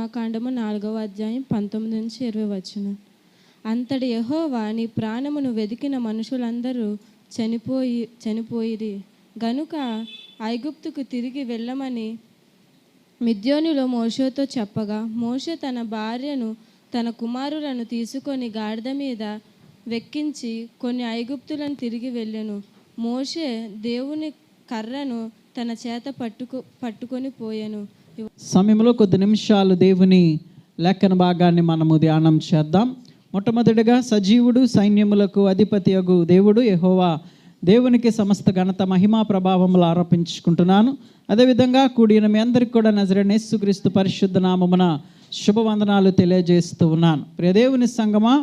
నిర్గమాకాండము 4వ అధ్యాయం 19-20 అంతటి యెహోవా నీ ప్రాణమును వెదికిన మనుషులందరూ చనిపోయిరి గనుక ఐగుప్తుకు తిరిగి వెళ్ళమని మిద్యోనులో మోషేతో చెప్పగా, మోషే తన భార్యను తన కుమారులను తీసుకొని గాడిద మీద వెక్కించి కొన్ని ఐగుప్తులను తిరిగి వెళ్ళెను. మోషే దేవుని కర్రను తన చేత పట్టుకొని పోయెను. సమయంలో కొద్ది నిమిషాలు దేవుని లేఖన భాగాన్ని మనము ధ్యానం చేద్దాం. మొట్టమొదటిగా సజీవుడు, సైన్యములకు అధిపతియగు దేవుడు యెహోవా దేవునికి సమస్త ఘనత మహిమా ప్రభావములు ఆరోపించుకుంటున్నాను. అదేవిధంగా కూడిన మీ అందరికీ కూడా నజరేయుడైన యేసుక్రీస్తు పరిశుద్ధ నామమున శుభవందనాలు తెలియజేస్తూ ఉన్నాను. ప్రియ దేవుని సంగమా,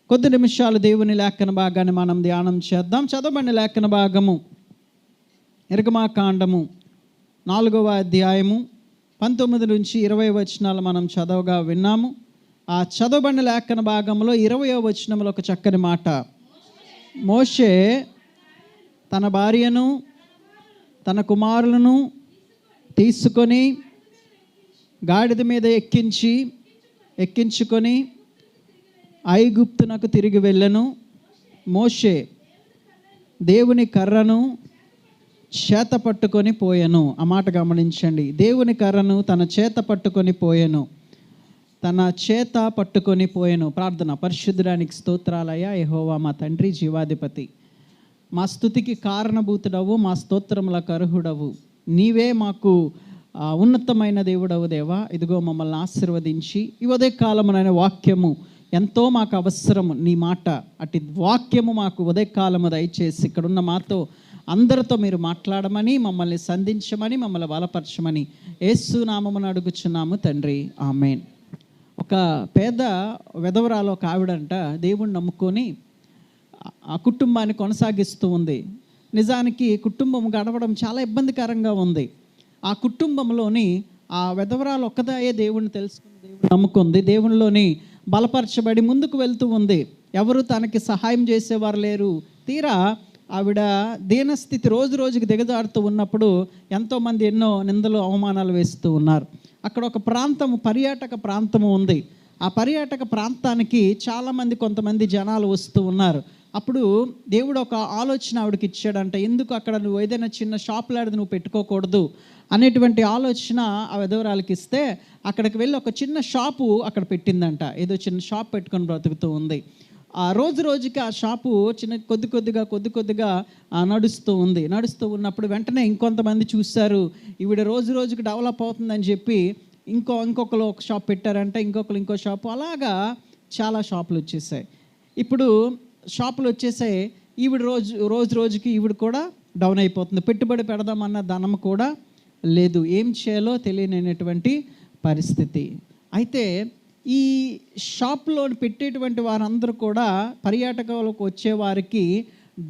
కొద్ది నిమిషాలు దేవుని లేఖన భాగాన్ని మనం ధ్యానం చేద్దాం. చదవబడిన లేఖన భాగము నిర్గమాకాండము 4వ అధ్యాయము 19-20 మనం చదవగా విన్నాము. ఆ చదవబడిన లేఖన భాగంలో 20వ వచనంలో ఒక చక్కని మాట, మోషే తన భార్యను తన కుమారులను తీసుకొని గాడిద మీద ఎక్కించుకొని ఐగుప్తునకు తిరిగి వెళ్ళెను. మోషే దేవుని కర్రను చేత పట్టుకొని పోయెను. ఆ మాట గమనించండి. దేవుని కర్రను తన చేత పట్టుకొని పోయెను. తన చేత పట్టుకొని పోయెను. ప్రార్థన. పరిశుద్ధుడానికి స్తోత్రాలయ్యా యెహోవా మా తండ్రి, జీవాధిపతి, మా స్తుతికి కారణభూతుడవు, మా స్తోత్రములకు అర్హుడవు. నీవే మాకు ఉన్నతమైన దేవుడవు దేవా. ఇదిగో మమ్మల్ని ఆశీర్వదించి ఈ ఉదయ కాలమునైన వాక్యము ఎంతో మాకు అవసరము. నీ మాట అటు వాక్యము మాకు ఉదయకాలము దయచేసి ఇక్కడున్న మాతో అందరితో మీరు మాట్లాడమని, మమ్మల్ని సంధించమని, మమ్మల్ని బలపరచమని యేసు నామమున అడుగుచున్నాము తండ్రి, ఆమేన్. ఒక పేద విధవరాలు ఒక ఆవిడంట దేవుణ్ణి నమ్ముకొని ఆ కుటుంబాన్ని కొనసాగిస్తూ ఉంది. నిజానికి కుటుంబం గడవడం చాలా ఇబ్బందికరంగా ఉంది. ఆ కుటుంబంలోని ఆ విధవరాలు ఒక్కదాయే దేవుణ్ణి తెలుసుకుని దేవుని నమ్ముకుంది. దేవునిలోని బలపరచబడి ముందుకు వెళ్తూ ఉంది. ఎవరు తనకి సహాయం చేసేవారు లేరు. తీరా ఆవిడ దీనస్థితి రోజు రోజుకి దిగజారుతూ ఉన్నప్పుడు ఎంతోమంది ఎన్నో నిందలు అవమానాలు వేస్తూ ఉన్నారు. అక్కడ ఒక ప్రాంతము, పర్యాటక ప్రాంతము ఉంది. ఆ పర్యాటక ప్రాంతానికి చాలామంది, కొంతమంది జనాలు వస్తూ ఉన్నారు. అప్పుడు దేవుడు ఒక ఆలోచన ఆవిడకి ఇచ్చాడంట. ఎందుకు అక్కడ నువ్వు ఏదైనా చిన్న షాప్ లాంటిది నువ్వు పెట్టుకోకూడదు అనేటువంటి ఆలోచన ఆ విధవరాలకి ఇస్తే, అక్కడికి వెళ్ళి ఒక చిన్న షాపు అక్కడ పెట్టిందంట. ఏదో చిన్న షాప్ పెట్టుకొని బ్రతుకుతూ ఉంది. ఆ రోజు రోజుకి ఆ షాపు కొద్ది కొద్దిగా నడుస్తూ ఉంది. నడుస్తూ ఉన్నప్పుడు వెంటనే ఇంకొంతమంది చూశారు, ఈవిడ రోజు రోజుకి డెవలప్ అవుతుందని చెప్పి ఇంకొకరు ఒక షాప్ పెట్టారంట, ఇంకొకరు ఇంకో షాపు, అలాగా చాలా షాపులు వచ్చేసాయి. ఇప్పుడు షాపులు వచ్చేసాయి. ఈవిడ రోజు రోజుకి ఈవిడ కూడా డౌన్ అయిపోతుంది. పెట్టుబడి పెడదామన్న ధనం కూడా లేదు. ఏం చేయాలో తెలియనటువంటి పరిస్థితి. అయితే ఈ షాప్లో పెట్టేటువంటి వారందరూ కూడా పర్యాటకులకు వచ్చే వారికి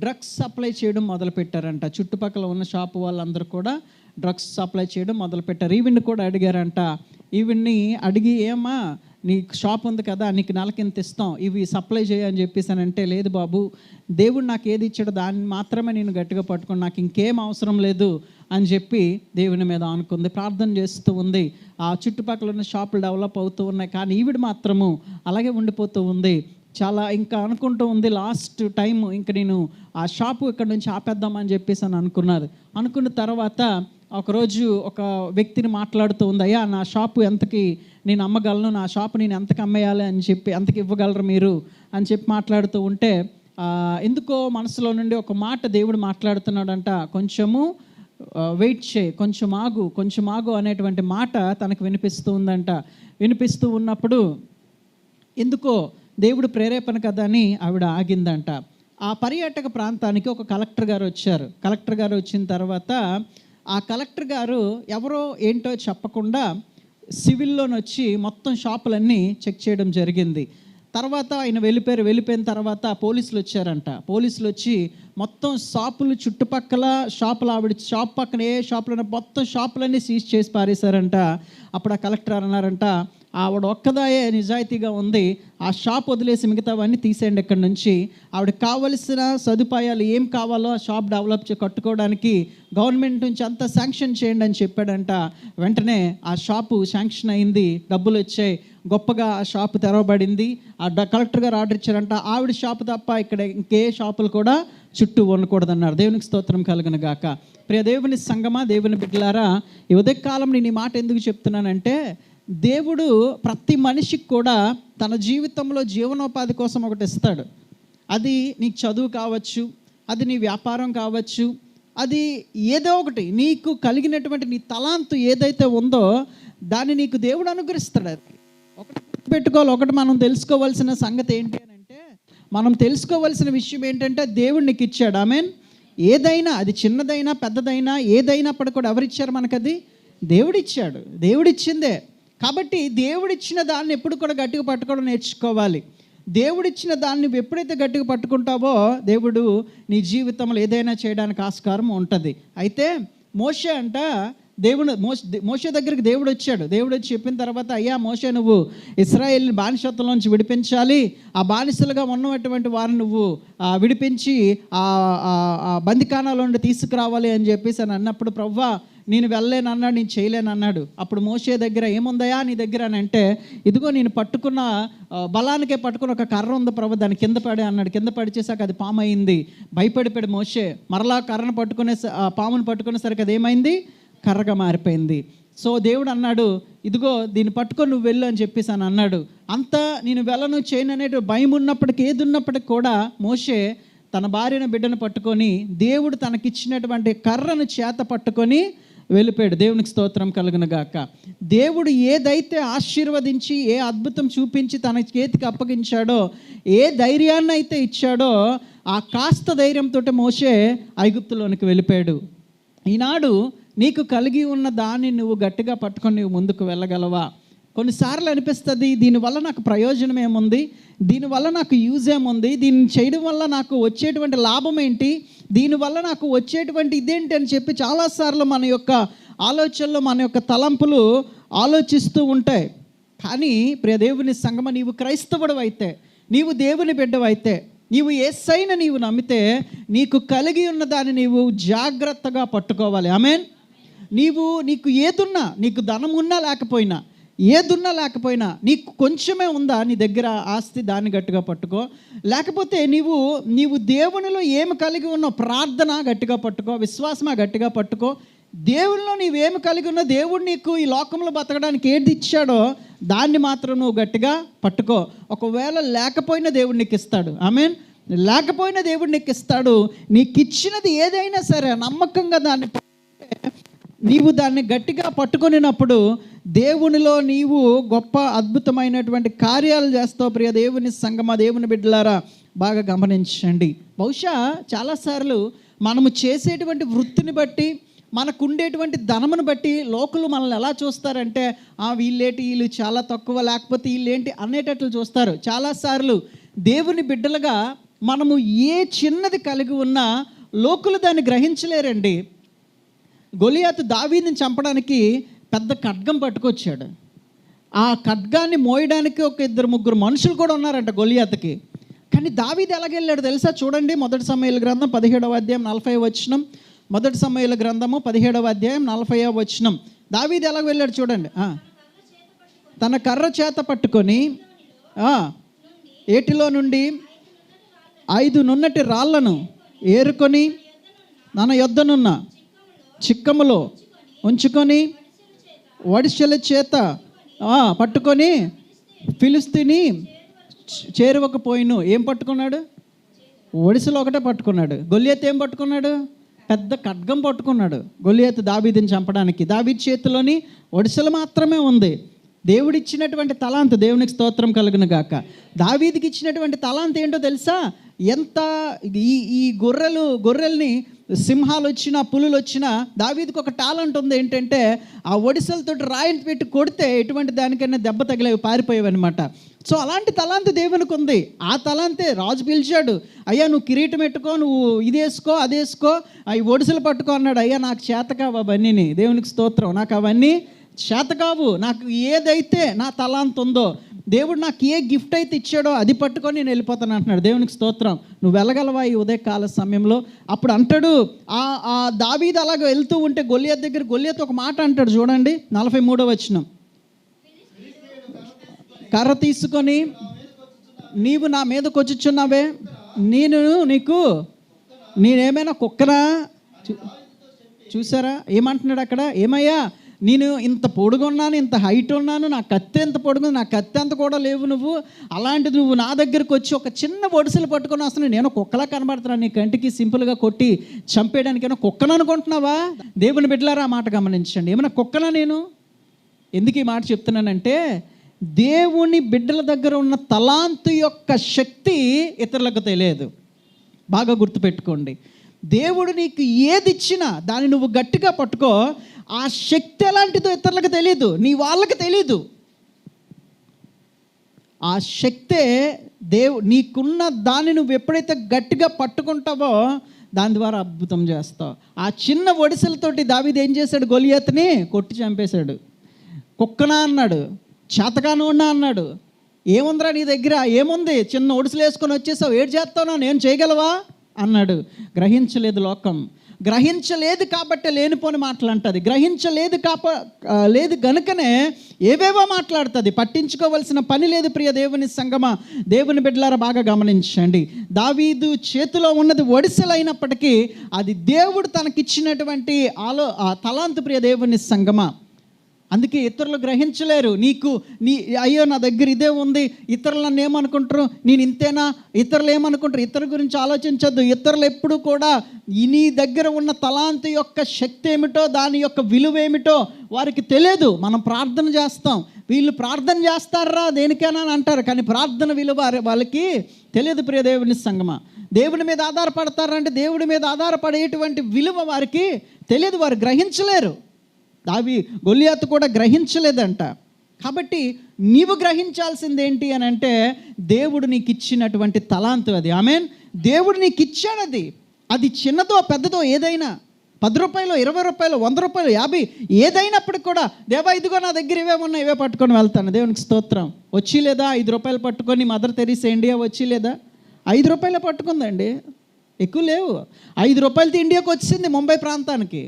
డ్రగ్స్ సప్లై చేయడం మొదలుపెట్టారంట. చుట్టుపక్కల ఉన్న షాపు వాళ్ళందరూ కూడా డ్రగ్స్ సప్లై చేయడం మొదలుపెట్టారు. ఈవిడ్ని కూడా అడిగారంట. ఈవిడ్ని అడిగి, ఏమా నీ షాప్ ఉంది కదా, నీకు నెలకింత ఇస్తాం, ఇవి సప్లై చేయని చెప్పేసానంటే, లేదు బాబు, దేవుడు నాకు ఏది ఇచ్చాడో దాన్ని మాత్రమే నేను గట్టిగా పట్టుకుని, నాకు ఇంకేం అవసరం లేదు అని చెప్పి దేవుని మీద అనుకుంది. ప్రార్థన చేస్తూ ఉంది. ఆ చుట్టుపక్కల ఉన్న షాపులు డెవలప్ అవుతూ ఉన్నాయి, కానీ ఈవిడ మాత్రము అలాగే ఉండిపోతూ ఉంది. చాలా ఇంకా అనుకుంటూ ఉంది, లాస్ట్ టైం ఇంకా నేను ఆ షాపు ఇక్కడ నుంచి ఆపేద్దామని చెప్పేసి అనుకున్న తర్వాత ఒకరోజు ఒక వ్యక్తిని మాట్లాడుతూ ఉంది. అయ్యా, నా షాపు ఎంతకి నేను అమ్మగలను, నా షాపు నేను ఎంతకి అమ్మేయాలి అని చెప్పి, ఎంతకి ఇవ్వగలరు మీరు అని చెప్పి మాట్లాడుతూ ఉంటే, ఎందుకో మనసులో నుండి ఒక మాట దేవుడు మాట్లాడుతున్నాడంట. కొంచెము వెయిట్ చేయి, కొంచెం ఆగు అనేటువంటి మాట తనకు వినిపిస్తూ ఉందంట. వినిపిస్తూ ఉన్నప్పుడు ఎందుకో దేవుడు ప్రేరేపణ కదా అని ఆవిడ ఆగిందంట. ఆ పర్యాటక ప్రాంతానికి ఒక కలెక్టర్ గారు వచ్చారు. కలెక్టర్ గారు వచ్చిన తర్వాత ఆ కలెక్టర్ గారు ఎవరో ఏంటో చెప్పకుండా సివిల్లోనొచ్చి మొత్తం షాపులన్నీ చెక్ చేయడం జరిగింది. తర్వాత ఆయన వెళ్ళిపోయిన తర్వాత పోలీసులు వచ్చారంట. పోలీసులు వచ్చి మొత్తం షాపులు, చుట్టుపక్కల షాపులు, ఆవిడ షాప్ పక్కన ఏ షాపులు మొత్తం షాపులన్నీ సీజ్ చేసి పారేశారంట. అప్పుడు ఆ కలెక్టర్ అన్నారంట, ఆవిడ ఒక్కదాయే నిజాయితీగా ఉంది, ఆ షాప్ వదిలేసి మిగతావన్నీ తీసేయండి ఇక్కడ నుంచి, ఆవిడకి కావలసిన సదుపాయాలు ఏం కావాలో ఆ షాప్ డెవలప్ కట్టుకోవడానికి గవర్నమెంట్ నుంచి అంతా శాంక్షన్ చేయండి అని చెప్పాడంట. వెంటనే ఆ షాపు శాంక్షన్ అయింది, డబ్బులు వచ్చాయి, గొప్పగా ఆ షాపు తెరవబడింది. ఆ కలెక్టర్ గారు ఆర్డర్ ఇచ్చారంట, ఆవిడ షాపు తప్ప ఇక్కడ ఇంకే షాపులు కూడా చుట్టూ ఉండకూడదన్నారు. దేవునికి స్తోత్రం కలుగును గాక. ప్రియ దేవుని సంగమా, దేవుని బిడ్డలారా, ఈ ఉదయకాలం నేను ఈ మాట ఎందుకు చెప్తున్నానంటే, దేవుడు ప్రతి మనిషికి కూడా తన జీవితంలో జీవనోపాధి కోసం ఒకటి ఇస్తాడు. అది నీకు చదువు కావచ్చు, అది నీ వ్యాపారం కావచ్చు, అది ఏదో ఒకటి నీకు కలిగినటువంటి నీ తలాంతు ఏదైతే ఉందో దాన్ని నీకు దేవుడు అనుగ్రహిస్తాడు. ఒకటి పెట్టుకోవాలి. ఒకటి మనం తెలుసుకోవాల్సిన సంగతి ఏంటి అని అంటే, మనం తెలుసుకోవాల్సిన విషయం ఏంటంటే దేవుడు నీకు ఇచ్చాడు. ఆమేన్. ఏదైనా అది చిన్నదైనా పెద్దదైనా ఏదైనప్పుడు కూడా ఎవరిచ్చారు మనకు? అది దేవుడిచ్చాడు, దేవుడిచ్చిందే. కాబట్టి దేవుడిచ్చిన దాన్ని ఎప్పుడు కూడా గట్టిగా పట్టుకోవడం నేర్చుకోవాలి. దేవుడిచ్చిన దాన్ని ఎప్పుడైతే గట్టిగా పట్టుకుంటావో దేవుడు నీ జీవితంలో ఏదైనా చేయడానికి ఆస్కారం ఉంటుంది. అయితే మోషే అంట, మోషే దగ్గరికి దేవుడు వచ్చాడు. దేవుడు వచ్చి చెప్పిన తర్వాత, అయ్యా మోషే, నువ్వు ఇశ్రాయేల్ని బానిసత్వంలోంచి విడిపించాలి, ఆ బానిసలుగా ఉన్నటువంటి వారిని నువ్వు విడిపించి ఆ బందికానాల నుండి తీసుకురావాలి అని చెప్పేసి అని అన్నప్పుడు, ప్రవ్వా నేను వెళ్ళలేనన్నాడు, నేను చేయలేనన్నాడు. అప్పుడు మోషే దగ్గర ఏముందయా నీ దగ్గర అని అంటే, ఇదిగో నేను పట్టుకున్న బలానికే పట్టుకున్న ఒక కర్ర ఉంది ప్రభు, దాన్ని కింద పడే అన్నాడు. కింద పడిచేసాక అది పాము అయింది. భయపడిపోయాడు మోషే. మరలా కర్రను పామును పట్టుకునేసరికి అది ఏమైంది? కర్రగా మారిపోయింది. సో దేవుడు అన్నాడు, ఇదిగో దీన్ని పట్టుకొని నువ్వు వెళ్ళు అని చెప్పేసి అని అన్నాడు. అంతా నేను వెళ్ళను చేయను అనేటి భయం ఉన్నప్పటికీ, ఏది ఉన్నప్పటికీ కూడా మోషే తన భార్యను బిడ్డను పట్టుకొని దేవుడు తనకిచ్చినటువంటి కర్రను చేత పట్టుకొని వెళ్ళిపోయాడు. దేవునికి స్తోత్రం కలుగును గాక. దేవుడు ఏదైతే ఆశీర్వదించి ఏ అద్భుతం చూపించి తన చేతికి అప్పగించాడో, ఏ ధైర్యాన్ని అయితే ఇచ్చాడో, ఆ కాస్త ధైర్యంతో మోషే ఐగుప్తులోనికి వెళ్ళిపోయాడు. ఈనాడు నీకు కలిగి ఉన్న దాన్ని నువ్వు గట్టిగా పట్టుకొని నువ్వు ముందుకు వెళ్ళగలవా? కొన్నిసార్లు అనిపిస్తుంది, దీనివల్ల నాకు ప్రయోజనం ఏముంది, దీనివల్ల నాకు యూజ్ ఏముంది, దీన్ని చేయడం వల్ల నాకు వచ్చేటువంటి లాభం ఏంటి, దీనివల్ల నాకు వచ్చేటువంటి ఇదేంటి అని చెప్పి చాలాసార్లు మన యొక్క ఆలోచనలు, మన యొక్క తలంపులు ఆలోచిస్తూ ఉంటాయి. కానీ ప్రియ దేవుని సంగమ, నీవు క్రైస్తవుడు అయితే, నీవు దేవుని బిడ్డవైతే, నీవు యేసయ్యను నీవు నమ్మితే, నీకు కలిగి ఉన్న దాన్ని నీవు జాగ్రత్తగా పట్టుకోవాలి. ఆమేన్. నీకు ఏదున్నా, నీకు ధనం ఉన్నా లేకపోయినా, ఏదున్నా లేకపోయినా, నీకు కొంచెమే ఉందా నీ దగ్గర ఆస్తి, దాన్ని గట్టిగా పట్టుకో. లేకపోతే నీవు దేవునిలో ఏమి కలిగి ఉన్నావు, ప్రార్థన గట్టిగా పట్టుకో, విశ్వాసమా గట్టిగా పట్టుకో. దేవునిలో నీవేమి కలిగి ఉన్నా, దేవుడు నీకు ఈ లోకంలో బతకడానికి ఏది ఇచ్చాడో దాన్ని మాత్రం నువ్వు గట్టిగా పట్టుకో. ఒకవేళ లేకపోయినా దేవుడు నీకు ఇస్తాడు. ఆమేన్. లేకపోయినా దేవుడు నీకు ఇస్తాడు. నీకు ఇచ్చినది ఏదైనా సరే నమ్మకంగా నీవు దాన్ని గట్టిగా పట్టుకొనినప్పుడు దేవునిలో నీవు గొప్ప అద్భుతమైనటువంటి కార్యాలు చేస్తావు. ప్రియ దేవుని సంగమా, దేవుని బిడ్డలారా, బాగా గమనించండి. బహుశా చాలాసార్లు మనము చేసేటువంటి వృత్తిని బట్టి, మనకు ఉండేటువంటి ధనమును బట్టి లోకులు మనల్ని ఎలా చూస్తారంటే, వీళ్ళు చాలా తక్కువ, లేకపోతే వీళ్ళేంటి అనేటట్లు చూస్తారు. చాలాసార్లు దేవుని బిడ్డలుగా మనము ఏ చిన్నది కలిగి ఉన్నా లోకులు దాన్ని గ్రహించలేరండి. గొలియాతు దావీదుని చంపడానికి పెద్ద ఖడ్గం పట్టుకొచ్చాడు. ఆ ఖడ్గాన్ని మోయడానికి ఒక 2-3 మనుషులు కూడా ఉన్నారంట గొలియాతుకి. కానీ దావీదు ఎలాగెళ్ళాడు తెలుసా? చూడండి, 1 సమూయేలు గ్రంథం 17వ అధ్యాయం 40వ వచనం. 1 సమూయేలు గ్రంథము 17వ అధ్యాయం 40వ వచనం. దావీదు ఎలాగ వెళ్ళాడు చూడండి. తన కర్ర చేత పట్టుకొని ఏటిలో నుండి 5 నున్నటి రాళ్లను ఏరుకొని మన యొద్దనున్న చిక్కములో ఉంచుకొని వడిసెల చేత పట్టుకొని ఫిలిస్తీని చేరువకపోయిను. ఏం పట్టుకున్నాడు? ఒడిసెలు ఒకటే పట్టుకున్నాడు. గొలియాతు ఏం పట్టుకున్నాడు? పెద్ద ఖడ్గం పట్టుకున్నాడు. గొలియాతు దావీదుని చంపడానికి. దావీదు చేతిలోని ఒడిసెలు మాత్రమే ఉంది. దేవుడిచ్చినటువంటి తలాంతు, దేవునికి స్తోత్రం కలుగును గాక. దావీదుకి ఇచ్చినటువంటి తలాంతు ఏంటో తెలుసా? ఎంత ఈ గొర్రెల్ని సింహాలు వచ్చినా, పులులు వచ్చినా, దావీదుకి ఒక టాలెంట్ ఉంది. ఏంటంటే ఆ ఒడిసెలతో రాయిని పెట్టి కొడితే ఎటువంటి దానికైనా దెబ్బ తగిలేవి, పారిపోయేవి అనమాట. సో అలాంటి తలాంతు దేవునికి ఉంది. ఆ తలాంతే రాజు పిలిచాడు. అయ్యా నువ్వు కిరీటం పెట్టుకో, నువ్వు ఇది వేసుకో, అది వేసుకో, అవి ఒడిసెలు పట్టుకో అన్నాడు. అయ్యా నాకు చేత కావు అవన్నీ, దేవునికి స్తోత్రం, నాకు అవన్నీ చేత కావు. నాకు ఏదైతే నా తలాంత్ ఉందో, దేవుడు నాకు ఏ గిఫ్ట్ అయితే ఇచ్చాడో అది పట్టుకొని నేను వెళ్ళిపోతాను అంటున్నాడు. దేవునికి స్తోత్రం. నువ్వు వెళ్ళగలవా ఈ ఉదయకాల సమయంలో? అప్పుడు అంటాడు, ఆ దావీదు అలాగ వెళ్తూ ఉంటే గొల్లియత్ దగ్గర గొల్లియత్ ఒక మాట అంటాడు చూడండి, 43వ వచనం. కర్ర తీసుకొని నీవు నా మీదకి వచ్చుచున్నావే, నేనేమైనా కుక్కనా? చూసారా ఏమంటున్నాడు అక్కడ? ఏమయ్యా, నేను ఇంత పొడుగున్నాను, ఇంత హైట్ ఉన్నాను, నా కత్తి ఎంత పొడుగు, నా కత్తి అంత కూడా లేవు నువ్వు, అలాంటిది నువ్వు నా దగ్గరికి వచ్చి ఒక చిన్న ఒడిసెలు పట్టుకొని వస్తున్నావు, నేను కుక్కలా కనబడుతున్నాను, నీ కంటికి సింపుల్గా కొట్టి చంపేయడానికైనా కుక్కను అనుకుంటున్నావా? దేవుని బిడ్డలారా ఆ మాట గమనించండి. ఏమైనా కుక్కనా నేను? ఎందుకు ఈ మాట చెప్తున్నానంటే, దేవుని బిడ్డల దగ్గర ఉన్న తలాంతు యొక్క శక్తి ఇతరులకు తెలియదు. బాగా గుర్తుపెట్టుకోండి. దేవుడు నీకు ఏది ఇచ్చినా దాన్ని నువ్వు గట్టిగా పట్టుకో. ఆ శక్తి ఎలాంటిదో ఇతరులకు తెలియదు, నీ వాళ్ళకి తెలీదు. ఆ శక్తే నీకున్న దాన్ని నువ్వు ఎప్పుడైతే గట్టిగా పట్టుకుంటావో దాని ద్వారా అద్భుతం చేస్తావు. ఆ చిన్న ఒడిసెలతోటి దావీదు ఏం చేశాడు? గొలియత్ని కొట్టి చంపేశాడు. కుక్కనా అన్నాడు, చేతగాను ఉన్నా అన్నాడు. ఏముందిరా నీ దగ్గర? ఏముంది? చిన్న ఒడిసెలు వేసుకొని వచ్చేసావు, ఏడు చేస్తావు, నేను చేయగలవా అన్నాడు. గ్రహించలేదు లోకం. గ్రహించలేదు కాబట్టి లేనిపోని మాటలు అంటుంది. లేదు గనుకనే ఏవేవో మాట్లాడుతుంది. పట్టించుకోవాల్సిన పని లేదు. ప్రియ దేవుని సంగమా, దేవుని బిడ్డలారా బాగా గమనించండి. దావీదు చేతిలో ఉన్నది ఒడిసెలైనప్పటికీ అది దేవుడు తనకిచ్చినటువంటి తలాంతు. ప్రియ దేవుని సంగమా, అందుకే ఇతరులు గ్రహించలేరు. అయ్యో నా దగ్గర ఇదే ఉంది, ఇతరులు నన్ను ఏమనుకుంటారు, నేను ఇంతేనా, ఇతరులు ఏమనుకుంటారు, ఇతరుల గురించి ఆలోచించద్దు. ఇతరులు ఎప్పుడు కూడా నీ దగ్గర ఉన్న తలాంతు యొక్క శక్తి ఏమిటో, దాని యొక్క విలువ ఏమిటో వారికి తెలియదు. మనం ప్రార్థన చేస్తాం, వీళ్ళు ప్రార్థన చేస్తారా దేనికైనా అని అంటారు, కానీ ప్రార్థన విలువ వాళ్ళకి తెలియదు. ప్రియ దేవుని సంగమా, దేవుడి మీద ఆధారపడతారంటే దేవుడి మీద ఆధారపడేటువంటి విలువ వారికి తెలియదు, వారు గ్రహించలేరు. గొలియాతు కూడా గ్రహించలేదంట. కాబట్టి నీవు గ్రహించాల్సింది ఏంటి అని అంటే, దేవుడు నీకు ఇచ్చినటువంటి తలాంతు అది. ఆమేన్. దేవుడు నీకు ఇచ్చాడు. అది చిన్నదో పెద్దదో ఏదైనా, 10 రూపాయలు, 20 రూపాయలు, 100 రూపాయలు, 50 ఏదైనప్పటికి కూడా, దేవా ఇదిగో నా దగ్గర ఇవే ఉన్నాయి, ఇవే పట్టుకొని వెళ్తాను. దేవునికి స్తోత్రం. వచ్చి లేదా 5 రూపాయలు పట్టుకొని మదర్ తెరీసా ఇండియా వచ్చి లేదా 5 రూపాయలు పట్టుకుందండి, ఎక్కువ లేవు. 5 రూపాయలతో ఇండియాకి వచ్చింది, ముంబై ప్రాంతానికి.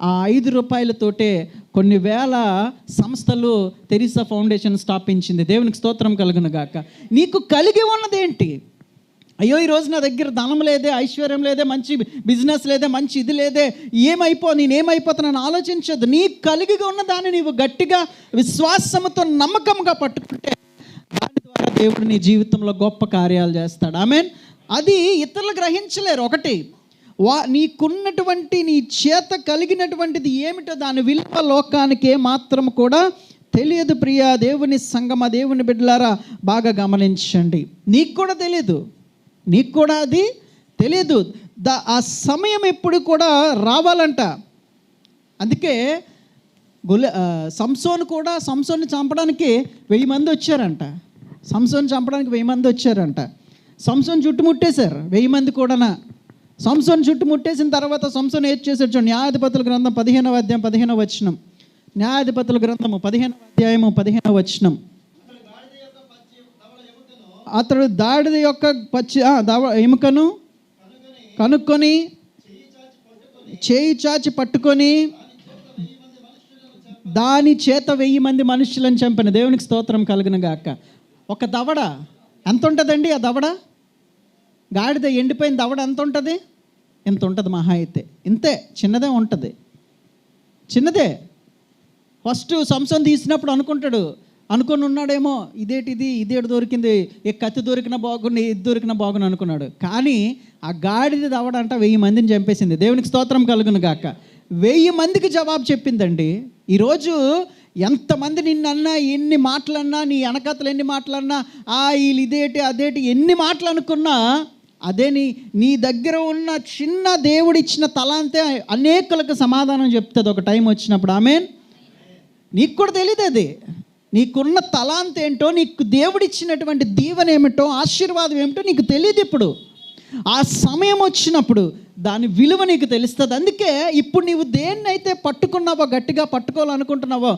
ఆ 5 రూపాయలతోటే కొన్ని వేల సంస్థలు తెరీసా ఫౌండేషన్ స్థాపించింది. దేవునికి స్తోత్రం కలుగును గాక. నీకు కలిగి ఉన్నదేంటి? అయ్యో ఈరోజు నా దగ్గర ధనం లేదే, ఐశ్వర్యం లేదే, మంచి బిజినెస్ లేదే, మంచి ఇది లేదే, నేనేమైపోతానని ఆలోచించద్దు. నీ కలిగి ఉన్న దాన్ని నీవు గట్టిగా విశ్వాసంతో నమ్మకంగా పట్టుకుంటే దాని ద్వారా దేవుడు నీ జీవితంలో గొప్ప కార్యాలు చేస్తాడు. ఆమేన్. అది ఇతరులు గ్రహించలేరు. ఒకటి, నీకున్నటువంటి నీ చేత కలిగినటువంటిది ఏమిటో దాని విలువ లోకానికి ఏమాత్రం కూడా తెలియదు. ప్రియ దేవుని సంగమ, దేవుని బిడ్డలారా బాగా గమనించండి. నీకు కూడా తెలియదు, నీకు కూడా అది తెలియదు. ఆ సమయం ఎప్పుడు కూడా రావాలంట. అందుకే సంసోన్ని చంపడానికి 1000 మంది వచ్చారంట. సంసోన్ చుట్టుముట్టేశారు 1000 మంది కూడా. సంసోన్ చుట్టుముట్టేసిన తర్వాత సంసోన్ ఏం చేశాడు చూడండి. న్యాయాధిపతుల గ్రంథం 15వ అధ్యాయం 15వ వచనం. న్యాయాధిపతుల గ్రంథము 15వ అధ్యాయము 15వ వచనం. అతడు దాడిద యొక్క ఎముకను కనుక్కొని చేయి చాచి పట్టుకొని దాని చేత 1000 మంది మనుషులను చంపిన. దేవునికి స్తోత్రం కలుగును గాక. ఒక దవడ ఎంత ఉంటుందండి? ఆ దవడ, గాడిద ఎండిపోయిన దవడ ఎంత ఉంటుంది? ఎంత ఉంటుంది మహా అయితే? ఇంతే, చిన్నదే ఉంటుంది, చిన్నదే. ఫస్ట్ సంసోన్ తీసినప్పుడు అనుకొని ఉన్నాడేమో, ఇదేటి దొరికింది, ఏ కత్తి దొరికినా బాగుంది, ఇది దొరికినా బాగుంది అనుకున్నాడు. కానీ ఆ గాడిద దవడ అంట 1000 మందిని చంపేసింది. దేవునికి స్తోత్రం కలుగును గాక. 1000 మందికి జవాబు చెప్పిందండి. ఈరోజు ఎంతమంది నిన్నన్నా, ఎన్ని మాటలన్నా, నీ వెనకతలు ఎన్ని మాటలన్నా, వీళ్ళు ఇదేటి అదేటి ఎన్ని మాటలు అనుకున్నా, అదే నీ దగ్గర ఉన్న చిన్న దేవుడిచ్చిన తలాంతే అనేకులకు సమాధానం చెప్తుంది ఒక టైం వచ్చినప్పుడు. ఆమేన్. నీకు కూడా తెలియదు అది. నీకున్న తలాంత ఏంటో, నీకు దేవుడిచ్చినటువంటి దీవెన ఏమిటో, ఆశీర్వాదం ఏమిటో నీకు తెలియదు. ఇప్పుడు ఆ సమయం వచ్చినప్పుడు దాని విలువ నీకు తెలుస్తుంది. అందుకే ఇప్పుడు నీవు దేన్నైతే పట్టుకున్నావో, గట్టిగా పట్టుకోవాలనుకుంటున్నావో,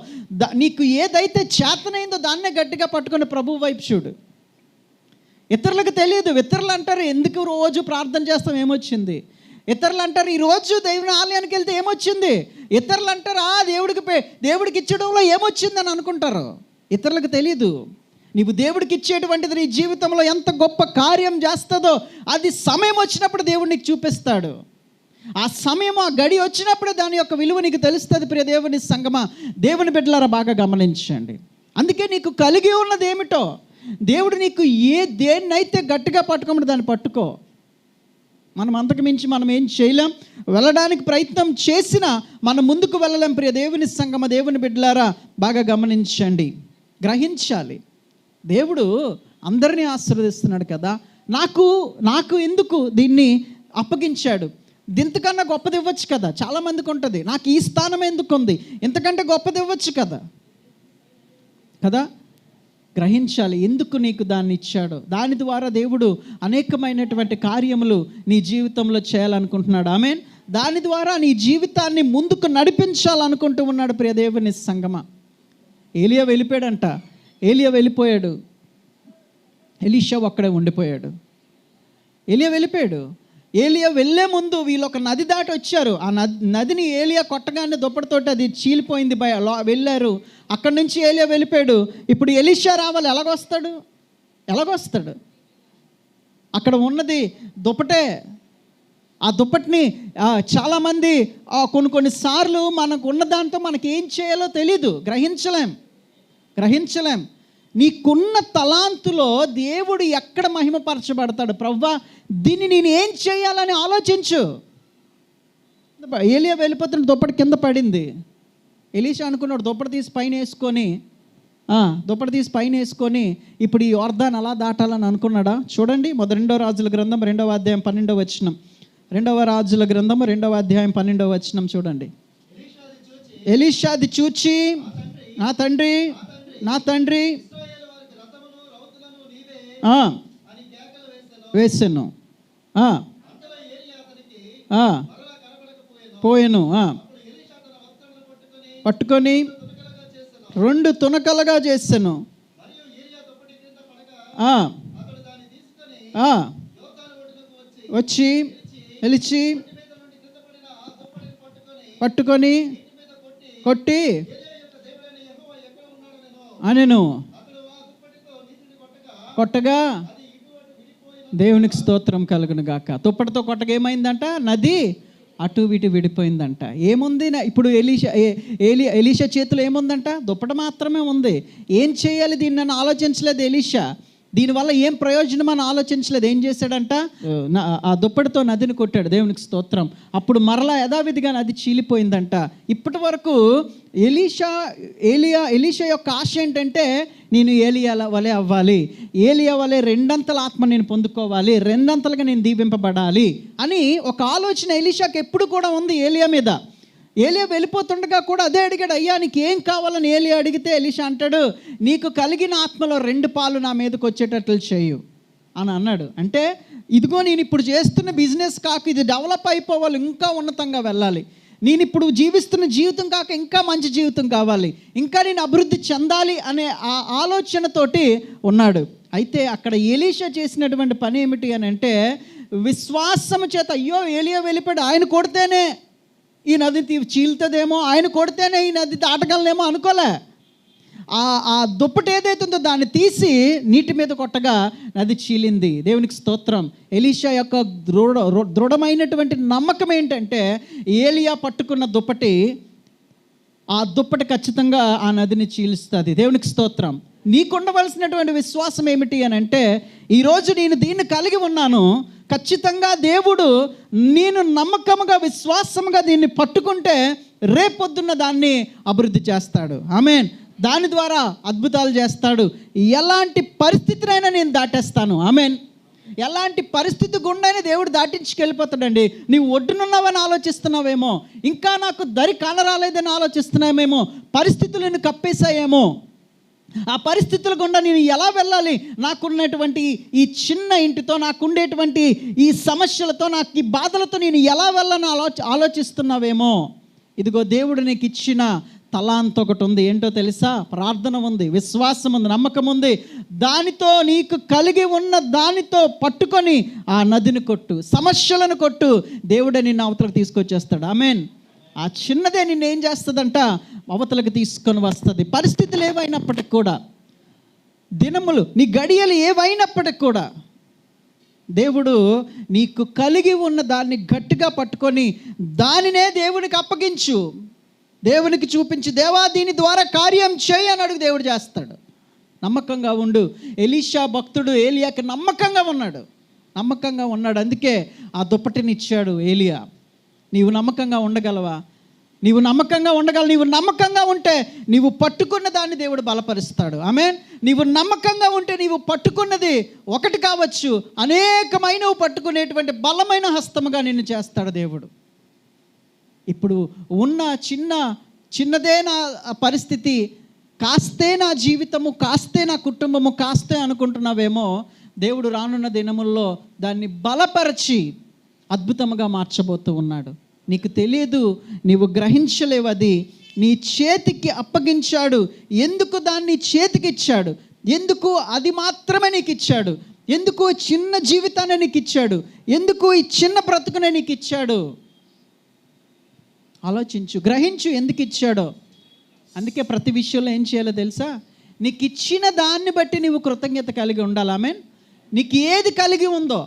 నీకు ఏదైతే చేతనైందో దాన్నే గట్టిగా పట్టుకుని ప్రభువు వైపు చూడు. ఇతరులకు తెలియదు. ఇతరులు అంటారు, ఎందుకు రోజు ప్రార్థన చేస్తాం, ఏమొచ్చింది? ఇతరులు అంటారు, ఈరోజు దేవుని ఆలయానికి వెళ్తే ఏమొచ్చింది? ఇతరులు అంటారు, దేవుడికి ఇచ్చడంలో ఏమొచ్చిందని అనుకుంటారు. ఇతరులకు తెలియదు నీవు దేవుడికి ఇచ్చేటువంటిది నీ జీవితంలో ఎంత గొప్ప కార్యం చేస్తుందో అది సమయం వచ్చినప్పుడు దేవుడు నీకు చూపిస్తాడు. ఆ సమయం, ఆ గడి వచ్చినప్పుడు దాని యొక్క విలువ నీకు తెలుస్తుంది. ప్రియ దేవుని సంగమా, దేవుని బిడ్డలారా బాగా గమనించండి. అందుకే నీకు కలిగి ఉన్నది ఏమిటో, దేవుడు నీకు దేన్నైతే గట్టిగా పట్టుకోమని దాన్ని పట్టుకో. మనం అంతకు మించి మనం ఏం చేయలేం. వెళ్ళడానికి ప్రయత్నం చేసినా మనం ముందుకు వెళ్ళలేం. ప్రియ దేవుని సంగమ, దేవుని బిడ్డలారా బాగా గమనించండి, గ్రహించాలి. దేవుడు అందరినీ ఆశీర్వదిస్తున్నాడు కదా, నాకు ఎందుకు దీన్ని అప్పగించాడు? ఇంతకన్నా గొప్పది ఇవ్వచ్చు కదా. చాలామందికి ఉంటుంది, నాకు ఈ స్థానం ఎందుకు ఉంది, ఇంతకంటే గొప్పది ఇవ్వచ్చు కదా. గ్రహించాలి ఎందుకు నీకు దాన్ని ఇచ్చాడో. దాని ద్వారా దేవుడు అనేకమైనటువంటి కార్యములు నీ జీవితంలో చేయాలనుకుంటున్నాడు. ఆమేన్. దాని ద్వారా నీ జీవితాన్ని ముందుకు నడిపించాలనుకుంటూ ఉన్నాడు. ప్రియ దేవుని సంగమ, ఏలియా వెళ్ళిపోయాడు. ఎలీషా అక్కడే ఉండిపోయాడు. ఏలియా వెళ్ళే ముందు వీళ్ళు ఒక నది దాటి వచ్చారు. ఆ నదిని ఏలియా కొట్టగానే దుప్పటితోటి అది చీలిపోయింది. వెళ్ళారు. అక్కడి నుంచి ఏలియా వెళ్ళిపోయాడు. ఇప్పుడు ఎలీషా రావాలి. ఎలాగొస్తాడు? అక్కడ ఉన్నది దుప్పటే. ఆ దుప్పటిని చాలామంది కొన్నిసార్లు మనకు ఉన్న దాంతో మనకి ఏం చేయాలో తెలీదు, గ్రహించలేం. నీకున్న తలాంతులో దేవుడు ఎక్కడ మహిమపరచబడతాడు? ప్రవ్వా, దీన్ని నేను ఏం చేయాలని ఆలోచించు. ఏలియా వెళ్ళిపోతున్న దుప్పటి కింద పడింది. ఎలీషా అనుకున్నాడు దుప్పటి తీసి పైన వేసుకొని ఇప్పుడు ఈ యోర్దాన్ అలా దాటాలని అనుకున్నాడా? చూడండి, 2 రాజుల గ్రంథం 2వ అధ్యాయం 12వ వచనం. 2వ రాజుల గ్రంథం 2వ అధ్యాయం 12వ వచనం చూడండి. ఎలీషాది చూచి, నా తండ్రి వేసాను పోయాను. పట్టుకొని 2 తునకలుగా చేశాను. వచ్చి వెలిచి పట్టుకొని కొట్టి అనెను. కొట్టగా దేవునికి స్తోత్రం కలుగును గాక. దుప్పటితో కొట్టగా ఏమైందంట? నది అటు ఇటు విడిపోయిందంట. ఏముంది ఇప్పుడు ఎలీషా చేతిలో ఏముందంట? దుప్పటి మాత్రమే ఉంది. ఏం చేయాలి దీన్ని అని ఆలోచించలేదు ఎలీషా. దీనివల్ల ఏం ప్రయోజనం అని ఆలోచించలేదు. ఏం చేశాడంట? ఆ దుప్పటితో నదిని కొట్టాడు. దేవునికి స్తోత్రం. అప్పుడు మరలా యథావిధిగా నది చీలిపోయిందంట. ఇప్పటి వరకు ఎలీషా యొక్క ఆశ ఏంటంటే, నేను ఏలియా వలె అవ్వాలి, ఏలియా వలె 2 ఆత్మ నేను పొందుకోవాలి, 2 నేను దీవింపబడాలి అని ఒక ఆలోచన ఎలీషాకి ఎప్పుడు కూడా ఉంది ఏలియా మీద. ఏలియా వెళ్ళిపోతుండగా కూడా అదే అడిగాడు, అయ్యా నీకు ఏం కావాలని ఏలియా అడిగితే ఎలీషా అంటాడు, నీకు కలిగిన ఆత్మలో 2 పాలు నా మీదకి వచ్చేటట్లు చేయు అని అన్నాడు. అంటే ఇదిగో నేను ఇప్పుడు చేస్తున్న బిజినెస్ కాక ఇది డెవలప్ అయిపోవాలి, ఇంకా ఉన్నతంగా వెళ్ళాలి, నేను ఇప్పుడు జీవిస్తున్న జీవితం కాక ఇంకా మంచి జీవితం కావాలి, ఇంకా నేను అభివృద్ధి చెందాలి అనే ఆ ఆలోచనతోటి ఉన్నాడు. అయితే అక్కడ ఎలీషా చేసినటువంటి పని ఏమిటి అని అంటే, విశ్వాసము చేత, అయ్యో ఏలియా వెళ్ళిపోయాడు, ఆయన కొడితేనే ఈ నది చీలుతుందేమో, ఆయన కొడితేనే ఈ నది దాటగలనేమో అనుకోలే. ఆ దుప్పటి ఏదైతే ఉందో దాన్ని తీసి నీటి మీద కొట్టగా నది చీలింది. దేవునికి స్తోత్రం. ఎలీషా యొక్క దృఢమైనటువంటి నమ్మకం ఏంటంటే, ఏలియా పట్టుకున్న దుప్పటి, ఆ దుప్పటి ఖచ్చితంగా ఆ నదిని చీలుస్తుంది. దేవునికి స్తోత్రం. నీకుండవలసినటువంటి విశ్వాసం ఏమిటి అని అంటే, ఈరోజు నేను దీన్ని కలిగి ఉన్నాను, ఖచ్చితంగా దేవుడు నేను నమ్మకముగా విశ్వాసముగా దీన్ని పట్టుకుంటే రేపొద్దున్న దాన్ని అభివృద్ధి చేస్తాడు. ఆమేన్. దాని ద్వారా అద్భుతాలు చేస్తాడు. ఎలాంటి పరిస్థితినైనా నేను దాటేస్తాను. ఆమేన్. ఎలాంటి పరిస్థితి గుండానే దేవుడు దాటించుకెళ్ళిపోతాడండి. నీవు ఒడ్డునున్నావని ఆలోచిస్తున్నావేమో, ఇంకా నాకు దరి కానరాలేదని ఆలోచిస్తున్నావేమో, పరిస్థితులను కప్పేశాయేమో, ఆ పరిస్థితుల గుండా నేను ఎలా వెళ్ళాలి, నాకున్నటువంటి ఈ చిన్న ఇంటితో, నాకుండేటువంటి ఈ సమస్యలతో, నాకు ఈ బాధలతో నేను ఎలా వెళ్ళాలని ఆలోచిస్తున్నావేమో. ఇదిగో దేవుడు నీకు ఇచ్చిన తలాంత ఒకటి ఉంది. ఏంటో తెలుసా? ప్రార్థన ఉంది, విశ్వాసం ఉంది, నమ్మకం ఉంది. దానితో, నీకు కలిగి ఉన్న దానితో పట్టుకొని ఆ నదిని కొట్టు, సమస్యలను కొట్టు. దేవుడే నిన్ను అవతలకు తీసుకొచ్చేస్తాడు. ఆమేన్. ఆ చిన్నదే నిన్ను ఏం చేస్తుందంట? అవతలకు తీసుకొని వస్తుంది. పరిస్థితులు ఏవైనప్పటికి కూడా, దినములు, నీ గడియలు ఏవైనప్పటికి కూడా, దేవుడు నీకు కలిగి ఉన్న దాన్ని గట్టిగా పట్టుకొని దానినే దేవునికి అప్పగించు. దేవునికి చూపించి, దేవా దీని ద్వారా కార్యం చేయి అని అడుగు. దేవుడు చేస్తాడు. నమ్మకంగా ఉండు. ఎలీషా భక్తుడు ఏలియాకి నమ్మకంగా ఉన్నాడు. అందుకే ఆ దుప్పటిని ఇచ్చాడు ఏలియా. నీవు నమ్మకంగా ఉండగలవా? నీవు నమ్మకంగా ఉంటే నీవు పట్టుకున్న దాన్ని దేవుడు బలపరుస్తాడు. ఆమేన్. నీవు నమ్మకంగా ఉంటే నీవు పట్టుకున్నది ఒకటి కావచ్చు, అనేకమైనవి పట్టుకునేటువంటి బలమైన హస్తముగా నిన్ను చేస్తాడు దేవుడు. ఇప్పుడు ఉన్న చిన్నదే నా పరిస్థితి, కాస్తే నా జీవితము, కాస్తే నా కుటుంబము, కాస్తే అనుకుంటున్నావేమో. దేవుడు రానున్న దినముల్లో దాన్ని బలపరిచి అద్భుతముగా మార్చబోతూ ఉన్నాడు. నీకు తెలియదు, నీవు గ్రహించలేవు. అది నీ చేతికి అప్పగించాడు. ఎందుకు దాన్ని చేతికి ఇచ్చాడు? ఎందుకు అది మాత్రమే నీకు ఇచ్చాడు? ఎందుకు చిన్న జీవితాన్ని నీకు ఇచ్చాడు? ఎందుకు ఈ చిన్న బ్రతుకునే నీకు ఇచ్చాడు? ఆలోచించు, గ్రహించు ఎందుకు ఇచ్చాడో. అందుకే ప్రతి విషయంలో ఏం చేయాలో తెలుసా? నీకు ఇచ్చిన దాన్ని బట్టి నీవు కృతజ్ఞత కలిగి ఉండాలి. ఆమేన్. నీకు ఏది కలిగి ఉందో,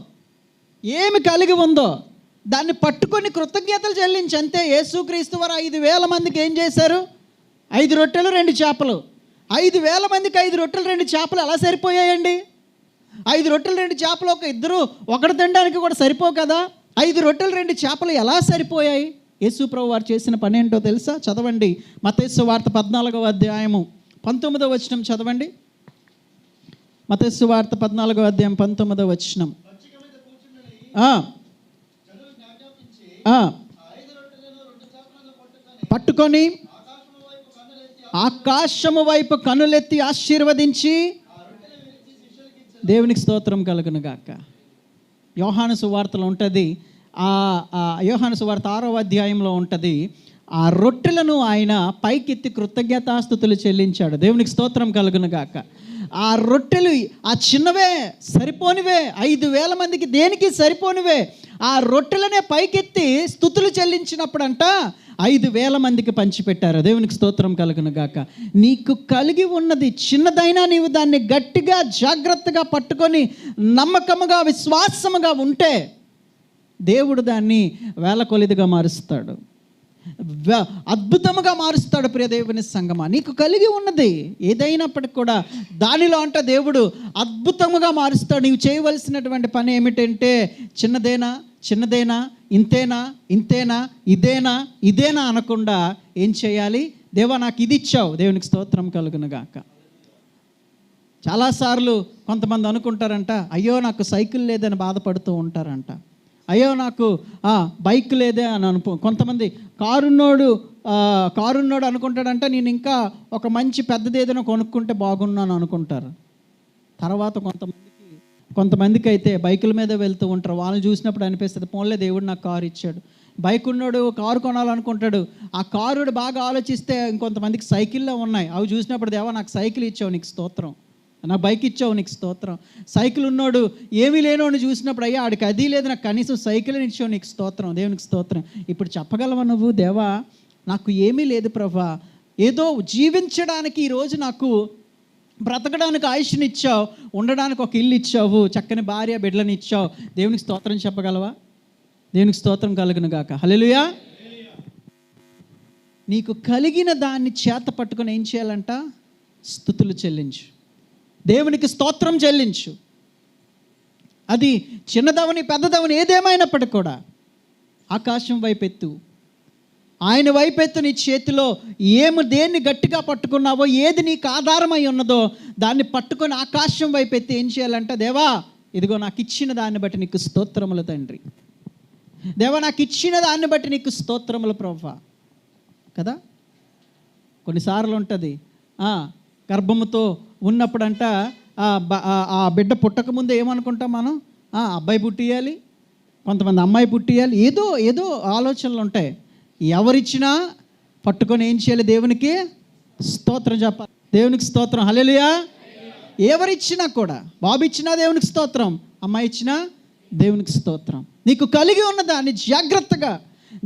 ఏమి కలిగి ఉందో దాన్ని పట్టుకొని కృతజ్ఞతలు చెల్లించి అంతే. యేసుక్రీస్తు వారు 5,000 మందికి ఏం చేశారు? 5 రొట్టెలు 2 చేపలు. 5,000 మందికి 5 రొట్టెలు 2 చేపలు ఎలా సరిపోయాయండి? 5 రొట్టెలు 2 చేపలు ఒకటి తినడానికి కూడా సరిపో కదా. 5 రొట్టెలు 2 చేపలు ఎలా సరిపోయాయి? యేసు ప్రభు వారు చేసిన పని ఏంటో తెలుసా? చదవండి. మత్తయి సువార్త 14వ అధ్యాయము 19వ వచనం చదవండి. మత్తయి సువార్త 14వ అధ్యాయం 19వ వచనం. పట్టుకొని ఆకాశము వైపు కనులెత్తి ఆశీర్వదించి, దేవునికి స్తోత్రం కలుగును గాక. యోహాను సువార్తలో ఉంటుంది. యోహాను సువార్త 6వ అధ్యాయంలో ఉంటుంది. ఆ రొట్టెలను ఆయన పైకెత్తి కృతజ్ఞతాస్తుతులు చెల్లించాడు. దేవునికి స్తోత్రం కలుగును గాక. ఆ రొట్టెలు ఆ చిన్నవే, సరిపోనివే, 5,000 మందికి దేనికి సరిపోనివే. ఆ రొట్టెలనే పైకెత్తి స్తుతులు చెల్లించినప్పుడంట 5,000 మందికి పంచిపెట్టారు. దేవునికి స్తోత్రం కలుగును గాక. నీకు కలిగి ఉన్నది చిన్నదైనా నీవు దాన్ని గట్టిగా జాగ్రత్తగా పట్టుకొని నమ్మకముగా విశ్వాసముగా ఉంటే దేవుడు దాన్ని వేల కొలిదిగా మారుస్తాడు, అద్భుతముగా మారుస్తాడు. ప్రియ దేవుని సంగమా, నీకు కలిగి ఉన్నది ఏదైనప్పటికి కూడా దానిలో అంట దేవుడు అద్భుతముగా మారుస్తాడు. నీవు చేయవలసినటువంటి పని ఏమిటంటే, చిన్నదేనా, ఇంతేనా, ఇదేనా అనకుండా ఏం చేయాలి? దేవా నాకు ఇది ఇచ్చావు, దేవునికి స్తోత్రం కలుగును గాక. చాలాసార్లు కొంతమంది అనుకుంటారంట, అయ్యో నాకు సైకిల్ లేదని బాధపడుతూ ఉంటారంట. అయ్యో నాకు బైక్ లేదే అని కొంతమంది కారున్నోడు అనుకుంటాడంట, నేను ఇంకా ఒక మంచి పెద్దది ఏదైనా కొనుక్కుంటే బాగున్నాను అనుకుంటారు. తర్వాత కొంతమందికి అయితే బైకుల మీద వెళ్తూ ఉంటారు. వాళ్ళని చూసినప్పుడు అనిపిస్తుంది, పోన్లే దేవుడు నాకు కారు ఇచ్చాడు. బైక్ ఉన్నోడు కారు కొనాలనుకుంటాడు. ఆ కారుడు బాగా ఆలోచిస్తే ఇంకొంతమందికి సైకిల్లో ఉన్నాయి. అవి చూసినప్పుడు, దేవా నాకు సైకిల్ ఇచ్చావు, నీకు స్తోత్రం. నాకు బైక్ ఇచ్చావు, నీకు స్తోత్రం. సైకిల్ ఉన్నోడు ఏమీ లేనోడిని చూసినప్పుడు, అయ్యా ఆడికి అది లేదు, నాకు కనీసం సైకిల్ ఇచ్చావు, నీకు స్తోత్రం, దేవునికి స్తోత్రం. ఇప్పుడు చెప్పగలవా నువ్వు, దేవా నాకు ఏమీ లేదు ప్రభా, ఏదో జీవించడానికి ఈరోజు నాకు బ్రతకడానికి ఆయుష్ని ఇచ్చావు, ఉండడానికి ఒక ఇల్లు ఇచ్చావు, చక్కని భార్య బిడ్డలను ఇచ్చావు, దేవునికి స్తోత్రం చెప్పగలవా? దేవునికి స్తోత్రం కలుగును గాక. హల్లెలూయా. నీకు కలిగిన దాన్ని చేత పట్టుకొని ఏం చేయాలంట? స్తుతులు చెల్లించు, దేవునికి స్తోత్రం చెల్లించు. అది చిన్నదవని పెద్దదవని ఏదేమైనప్పటికి కూడా ఆకాశం వైపెత్తు, ఆయన వైపెత్తు. నీ చేతిలో దేన్ని గట్టిగా పట్టుకున్నావో, ఏది నీకు ఆధారమై ఉన్నదో దాన్ని పట్టుకొని ఆకాశం వైపెత్తి ఏం చేయాలంట? దేవా ఇదిగో నాకు ఇచ్చిన దాన్ని బట్టి నీకు స్తోత్రములు తండ్రి, దేవా నాకు ఇచ్చిన దాన్ని బట్టి నీకు స్తోత్రములు ప్రభువా. కదా, కొన్నిసార్లు ఉంటుంది, గర్భముతో ఉన్నప్పుడంట ఆ బిడ్డ పుట్టకముందు ఏమనుకుంటాం మనం, అబ్బాయి పుట్టియాలి, కొంతమంది అమ్మాయి పుట్టియాలి, ఏదో ఏదో ఆలోచనలు ఉంటాయి. ఎవరిచ్చినా పట్టుకొని ఏం చేయాలి, దేవునికి స్తోత్రం చెప్పాలి. దేవునికి స్తోత్రం, హల్లెలూయా. ఎవరిచ్చినా కూడా, బాబు ఇచ్చినా దేవునికి స్తోత్రం, అమ్మాయి ఇచ్చినా దేవునికి స్తోత్రం. నీకు కలిగి ఉన్న దాన్ని జాగ్రత్తగా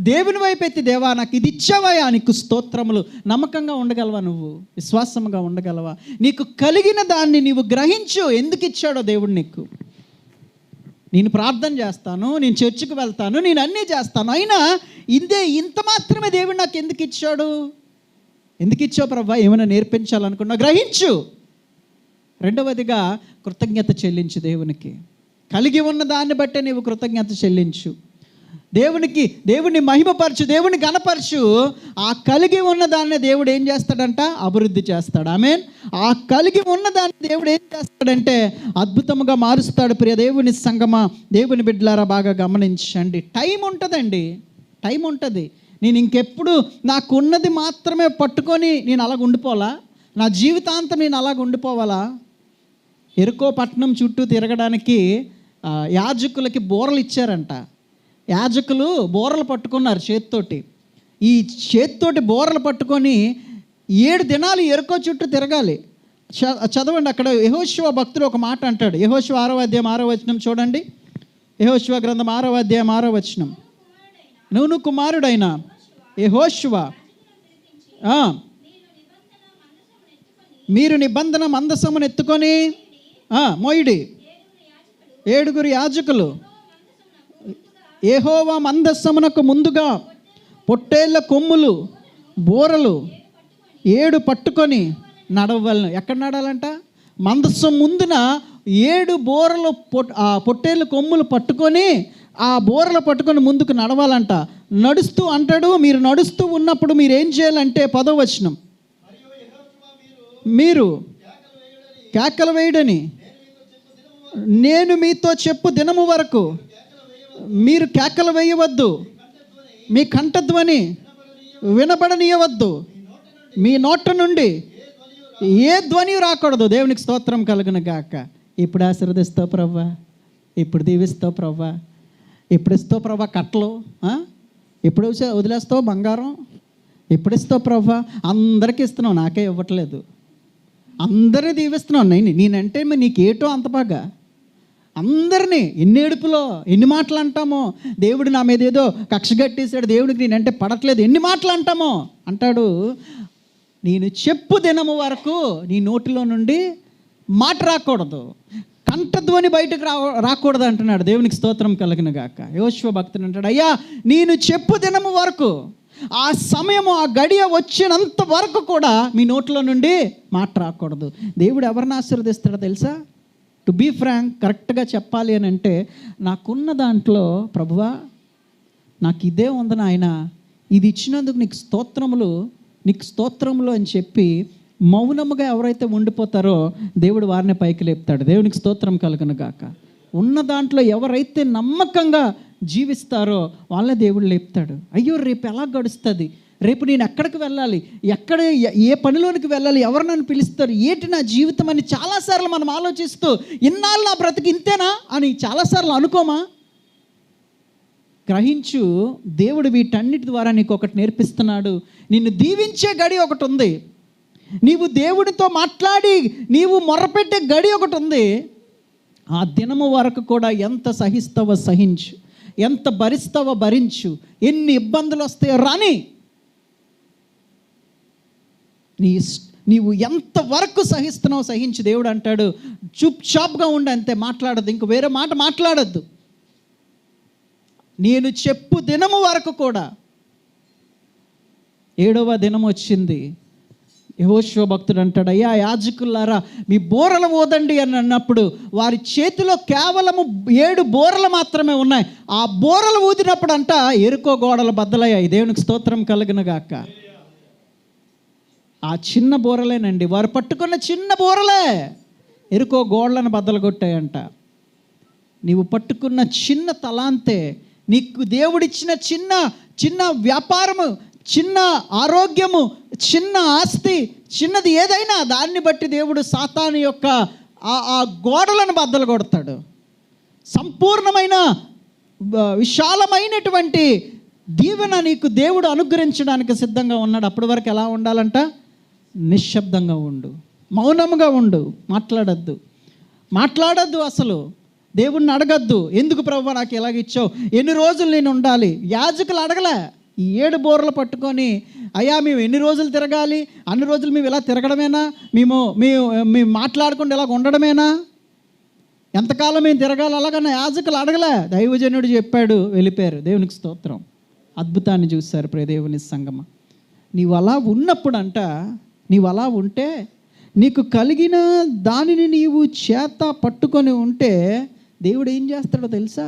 దేవుని వైపు ఎత్తి, దేవా నాకు ఇది ఇచ్చావా, నీకు స్తోత్రములు. నమ్మకంగా ఉండగలవా, నువ్వు విశ్వాసంగా ఉండగలవా? నీకు కలిగిన దాన్ని నీవు గ్రహించు, ఎందుకు ఇచ్చాడో దేవుడు నీకు. నేను ప్రార్థన చేస్తాను, నేను చర్చికి వెళ్తాను, నేను అన్నీ చేస్తాను, అయినా ఇంత మాత్రమే దేవుడు నాకు ఎందుకు ఇచ్చాడు? ఎందుకు ఇచ్చావు ప్రభా? ఏమైనా నేర్పించాలనుకున్నా గ్రహించు. రెండవదిగా కృతజ్ఞత చెల్లించు దేవునికి. కలిగి ఉన్న దాన్ని బట్టే నీవు కృతజ్ఞత చెల్లించు. దేవుని మహిమపరచు, దేవుని గణపరచు. ఆ కలిగి ఉన్న దాన్ని దేవుడు ఏం చేస్తాడంట? అభివృద్ధి చేస్తాడు. ఆమేన్. ఆ కలిగి ఉన్న దాన్ని దేవుడు ఏం చేస్తాడంటే అద్భుతంగా మారుస్తాడు. ప్రియ దేవుని సంగమా, దేవుని బిడ్డలారా, బాగా గమనించండి. టైం ఉంటుందండి, టైం ఉంటుంది. నేను ఇంకెప్పుడు నాకున్నది మాత్రమే పట్టుకొని నేను అలాగ ఉండిపోవాలా? నా జీవితాంతం నేను అలాగ ఉండిపోవాలా? ఎరుకో పట్టణం చుట్టూ తిరగడానికి యాజకులకి బోరలు ఇచ్చారంట. యాజకులు బోరలు పట్టుకున్నారు చేతితోటి. ఈ చేతితోటి బోరలు పట్టుకొని 7 దినాలు ఎరుకో చుట్టూ తిరగాలి. చదవండి, అక్కడ యెహోషువ భక్తుడు ఒక మాట అంటాడు. యెహోషువ 6వ అధ్యాయం 6వ వచనం చూడండి. యెహోషువ గ్రంథం 6వ అధ్యాయం 6వ వచనం. నూను కుమారుడైన యెహోషువ మీరు నిబంధన మందసమును ఎత్తుకొని మోయిడి. 7 యాజకులు యెహోవా మందసమునకు ముందుగా పొట్టేళ్ల కొమ్ములు, బోరలు 7 పట్టుకొని నడవలను. ఎక్కడ నడాలంట? మందసం ముందున 7 బోరలు పొట్టేళ్ళ కొమ్ములు పట్టుకొని ఆ బోరలు పట్టుకొని ముందుకు నడవాలంట. నడుస్తూ అంటాడు, మీరు నడుస్తూ ఉన్నప్పుడు మీరు ఏం చేయాలంటే 10వ వచనం, మీరు కేకలు వేయడని నేను మీతో చెప్పు దినము వరకు మీరు కేకలు వేయవద్దు, మీ కంఠధ్వని వినబడనీయవద్దు, మీ నోట నుండి ఏ ధ్వని రాకూడదు. దేవునికి స్తోత్రం కలుగును గాక. ఇప్పుడు ఆశీర్వదిస్తావు ప్రవ్వా, ఇప్పుడు దీవిస్తావు ప్రవ్వా, ఎప్పుడు ఇస్తావు ప్రభా కట్టలు, ఎప్పుడు వదిలేస్తావు బంగారం, ఎప్పుడు ఇస్తావు ప్రభా? అందరికీ ఇస్తున్నావు, నాకే ఇవ్వట్లేదు. అందరినీ దీవిస్తున్నావు. నేనంటే నీకేటో అంత బాగా అందరినీ. ఎన్ని ఏడుపులో, ఎన్ని మాటలు అంటామో. దేవుడు నా మీద ఏదో కక్ష కట్టేశాడు, దేవుడికి నేనంటే పడట్లేదు, ఎన్ని మాటలు అంటామో. అంటాడు, నేను చెప్పు దినము వరకు నీ నోటిలో నుండి మాట రాకూడదు, కంఠధ్వని బయటకు రాకూడదు అంటున్నాడు. దేవునికి స్తోత్రం కలుగును గాక. యెహోషువ భక్తుడు అంటాడు, అయ్యా నేను చెప్పు దినము వరకు, ఆ సమయము ఆ గడియ వచ్చినంత వరకు కూడా మీ నోట్లో నుండి మాట రాకూడదు. దేవుడు ఎవరిని ఆశీర్వదిస్తాడో తెలుసా? టు బీ ఫ్రాంక్, కరెక్ట్గా చెప్పాలి అని అంటే, నాకున్న దాంట్లో ప్రభువా నాకు ఇదే ఉంది నాయన, ఇది ఇచ్చినందుకు నీకు స్తోత్రములు అని చెప్పి మౌనముగా ఎవరైతే ఉండిపోతారో దేవుడు వారిని పైకి లేపుతాడు. దేవునికి స్తోత్రం కలుగును గాక. ఉన్న దాంట్లో ఎవరైతే నమ్మకంగా జీవిస్తారో వాళ్ళని దేవుడు లేపుతాడు. అయ్యో రేపు ఎలా గడుస్తుంది, రేపు నేను ఎక్కడికి వెళ్ళాలి, ఏ పనిలోనికి వెళ్ళాలి, ఎవరు నన్ను పిలుస్తారు, ఏంటి నా జీవితం అని చాలాసార్లు మనం ఆలోచిస్తూ ఇన్నాళ్ళు నా బ్రతికి ఇంతేనా అని చాలాసార్లు అనుకోమా? గ్రహించు, దేవుడు వీటన్నిటి ద్వారా నీకు ఒకటి నేర్పిస్తున్నాడు. నిన్ను దీవించే గడి ఒకటి ఉంది, నీవు దేవుడితో మాట్లాడి నీవు మొర్రపెట్టే గడి ఒకటి ఉంది. ఆ దినము వరకు కూడా ఎంత సహిస్తావో సహించు, ఎంత భరిస్తావో భరించు, ఎన్ని ఇబ్బందులు వస్తాయో రాని, నీవు ఎంతవరకు సహిస్తున్నావు సహించు. దేవుడు అంటాడు, చూప్ చాప్గా ఉండి అంతే, మాట్లాడద్దు, ఇంక వేరే మాట మాట్లాడద్దు. నేను చెప్పు దినము వరకు కూడా. 7వ దినం వచ్చింది. యెహోషువ భక్తుడు అంటాడు, అయ్యా యాజకులారా మీ బోరలు ఊదండి అని అన్నప్పుడు వారి చేతిలో కేవలము 7 బోరలు మాత్రమే ఉన్నాయి. ఆ బోరలు ఊదినప్పుడు అంట ఎరుకో గోడలు బద్దలయ్యాయి. దేవునికి స్తోత్రం కలుగును గాక. ఆ చిన్న బోరలేనండి, వారు పట్టుకున్న చిన్న బోరలే ఎరుకో గోడలను బద్దలు కొట్టాయంట. నీవు పట్టుకున్న చిన్న తలాంతే, నీకు దేవుడిచ్చిన చిన్న వ్యాపారము, చిన్న ఆరోగ్యము, చిన్న ఆస్తి, చిన్నది ఏదైనా దాన్ని బట్టి దేవుడు సాతాను యొక్క ఆ గోడలను బద్దలు కొడతాడు. సంపూర్ణమైన విశాలమైనటువంటి దీవెన నీకు దేవుడు అనుగ్రహించడానికి సిద్ధంగా ఉన్నాడు. అప్పటి వరకు ఎలా ఉండాలంట? నిశ్శబ్దంగా ఉండు, మౌనంగా ఉండు, మాట్లాడద్దు, అసలు దేవుణ్ణి అడగద్దు. ఎందుకు ప్రభువా నాకు ఎలాగ ఇచ్చావు, ఎన్ని రోజులు నేను ఉండాలి? యాజకులు అడగలే, ఈ 7 బోర్లు పట్టుకొని అయ్యా మేము ఎన్ని రోజులు తిరగాలి, అన్ని రోజులు మేము ఇలా తిరగడమేనా, మేము మాట్లాడకుండా ఇలాగ ఉండడమేనా, ఎంతకాలం మేము తిరగాలి అలాగన్నా యాజకులు అడగలే. దైవజనుడు చెప్పాడు, వెళ్ళిపోయారు. దేవునికి స్తోత్రం. అద్భుతాన్ని చూశారు ప్రియ దేవుని సంగమ. నీవు అలా ఉన్నప్పుడంట, నీవు అలా ఉంటే, నీకు కలిగిన దానిని నీవు చేత పట్టుకొని ఉంటే దేవుడు ఏం చేస్తాడో తెలుసా?